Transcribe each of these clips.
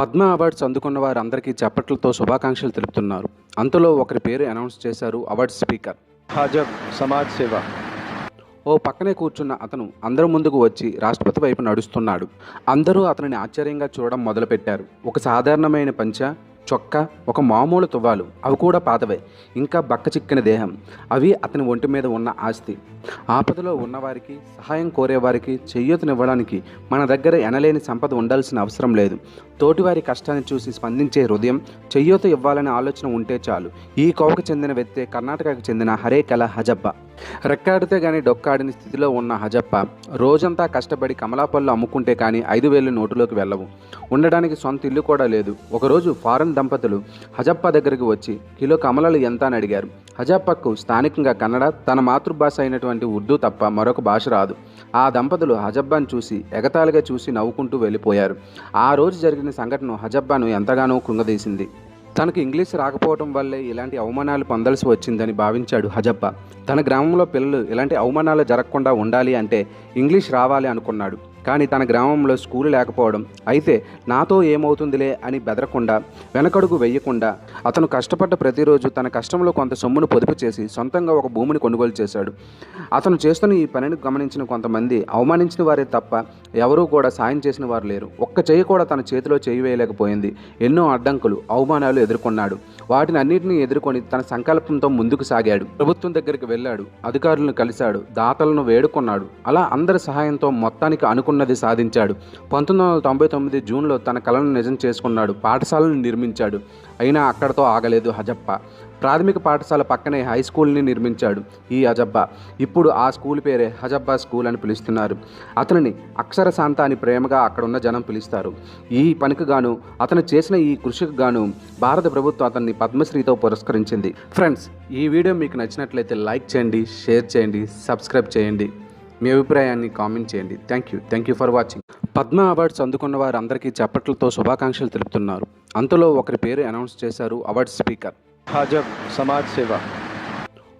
Padma awards అందుకున్న వారందరికీ చప్పట్లతో శుభాకాంక్షలు తెలుపుతున్నారు. అంతలో ఒకరి పేరు అనౌన్స్ చేశారు అవార్డ్ స్పీకర్. హాజబ్ సమాజ్ సేవ. ఓ పక్కనే కూర్చున్న అతను అందరి ముందుకు వచ్చి రాష్ట్రపతి వైపు నడుస్తున్నాడు. అందరూ అతనిని ఆశ్చర్యంగా చూడడం మొదలుపెట్టారు. ఒక సాధారణమైన పంచ, చొక్కా, ఒక మామూలు తువ్వాలు, అవి కూడా పాతవే, ఇంకా బక్కచిక్కిన దేహం. అవి అతని ఒంటి మీద ఉన్న ఆస్తి. ఆపదలో ఉన్నవారికి, సహాయం కోరేవారికి చేయూతనివ్వడానికి మన దగ్గర ఎనలేని సంపద ఉండాల్సిన అవసరం లేదు. తోటివారి కష్టాన్ని చూసి స్పందించే హృదయం, చేయూత ఇవ్వాలనే ఆలోచన ఉంటే చాలు. ఈ కోవకు చెందిన వ్యక్తే కర్ణాటకకు చెందిన హరేకల హజప్ప. రెక్కాడితే గానీ డొక్కాడిని స్థితిలో ఉన్న హజప్ప రోజంతా కష్టపడి కమలాపళ్ళు అమ్ముకుంటే కానీ 5,000 నోటులోకి వెళ్ళవు. ఉండడానికి సొంత ఇల్లు కూడా లేదు. ఒకరోజు ఫారెన్ దంపతులు హజప్ప దగ్గరికి వచ్చి కిలో కమలాలు ఎంత అని అడిగారు. హజప్పకు స్థానికంగా కన్నడ, తన మాతృభాష అయినటువంటి ఉర్దూ తప్ప మరొక భాష రాదు. ఆ దంపతులు హజబ్బాను చూసి ఎగతాళిగా చూసి నవ్వుకుంటూ వెళ్ళిపోయారు. ఆ రోజు జరిగిన సంఘటన హజబ్బాను ఎంతగానో కృంగదీసింది. తనకు ఇంగ్లీష్ రాకపోవడం వల్లే ఇలాంటి అవమానాలు పొందాల్సి వచ్చిందని భావించాడు హజప్ప. తన గ్రామంలో పిల్లలు ఇలాంటి అవమానాలు జరగకుండా ఉండాలి అంటే ఇంగ్లీష్ రావాలి అనుకున్నాడు. కానీ తన గ్రామంలో స్కూలు లేకపోవడం, అయితే నాతో ఏమవుతుందిలే అని బెదరకుండా, వెనకడుగు వెయ్యకుండా అతను కష్టపడ్డ ప్రతిరోజు తన కష్టంలో కొంత సొమ్మును పొదుపు చేసి సొంతంగా ఒక భూమిని కొనుగోలు చేశాడు. అతను చేస్తున్న ఈ పనిని గమనించిన కొంతమంది అవమానించిన వారే తప్ప ఎవరూ కూడా సాయం చేసిన వారు లేరు. ఒక్క చెయ్యి కూడా తన చేతిలో చేయి వేయలేకపోయింది. ఎన్నో అడ్డంకులు, అవమానాలు ఎదుర్కొన్నాడు. వాటిని అన్నింటినీ ఎదుర్కొని తన సంకల్పంతో ముందుకు సాగాడు. ప్రభుత్వం దగ్గరికి వెళ్ళాడు, అధికారులను కలిశాడు, దాతలను వేడుకున్నాడు. అలా అందరి సహాయంతో మొత్తానికి అనుకున్నది సాధించాడు. 1999 జూన్లో తన కలను నిజం చేసుకున్నాడు. పాఠశాలను నిర్మించాడు. అయినా అక్కడతో ఆగలేదు హజప్ప. ప్రాథమిక పాఠశాల పక్కనే హై స్కూల్ని నిర్మించాడు ఈ హజబ్బ. ఇప్పుడు ఆ స్కూల్ పేరే హజబ్బా స్కూల్ అని పిలుస్తున్నారు. అతనిని అక్షర శాంత అని ప్రేమగా అక్కడున్న జనం పిలుస్తారు. ఈ పనికి గాను, అతను చేసిన ఈ కృషికి గాను భారత ప్రభుత్వం అతన్ని పద్మశ్రీతో పురస్కరించింది. ఫ్రెండ్స్, ఈ వీడియో మీకు నచ్చినట్లయితే లైక్ చేయండి, షేర్ చేయండి, సబ్స్క్రైబ్ చేయండి. మీ అభిప్రాయాన్ని కామెంట్ చేయండి. Thank you for watching. Padma awards అందుకున్న వారందరికీ చప్పట్లతో శుభాకాంక్షలు తెలుపుతున్నారు. అంతలో ఒకరి పేరు అనౌన్స్ చేశారు అవార్డ్ స్పీకర్. హాజబ్ సమాజ్ సేవ.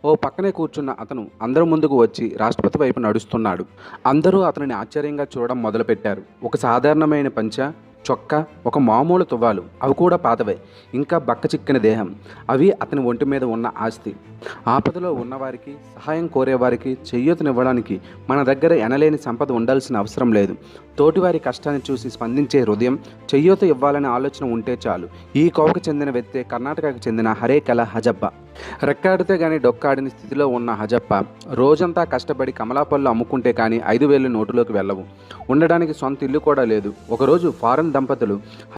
ఓ పక్కనే కూర్చున్న అతను అందరి ముందుకు వచ్చి రాష్ట్రపతి వైపు నడుస్తున్నాడు. అందరూ అతనిని ఆశ్చర్యంగా చూడడం మొదలుపెట్టారు. ఒక సాధారణమైన పంచ, చొక్కా, ఒక మామూలు తువ్వాలు, అవి కూడా పాతవే, ఇంకా బక్కచిక్కిన దేహం. అవి అతని ఒంటి మీద ఉన్న ఆస్తి. ఆపదలో ఉన్నవారికి, సహాయం కోరేవారికి చేయూతనివ్వడానికి మన దగ్గర ఎనలేని సంపద ఉండాల్సిన అవసరం లేదు. తోటివారి కష్టాన్ని చూసి స్పందించే హృదయం, చేయూత ఇవ్వాలనే ఆలోచన ఉంటే చాలు. ఈ కోవకు చెందిన వ్యక్తే కర్ణాటకకు చెందిన హరేకల హజప్ప. రెక్కాడితే గానీ డొక్కాడిని స్థితిలో ఉన్న హజప్ప రోజంతా కష్టపడి కమలాపళ్ళు అమ్ముకుంటే కానీ 5,000 నోటులోకి వెళ్ళవు. ఉండడానికి సొంత ఇల్లు కూడా లేదు. ఒకరోజు ఫారెన్ దంపతులు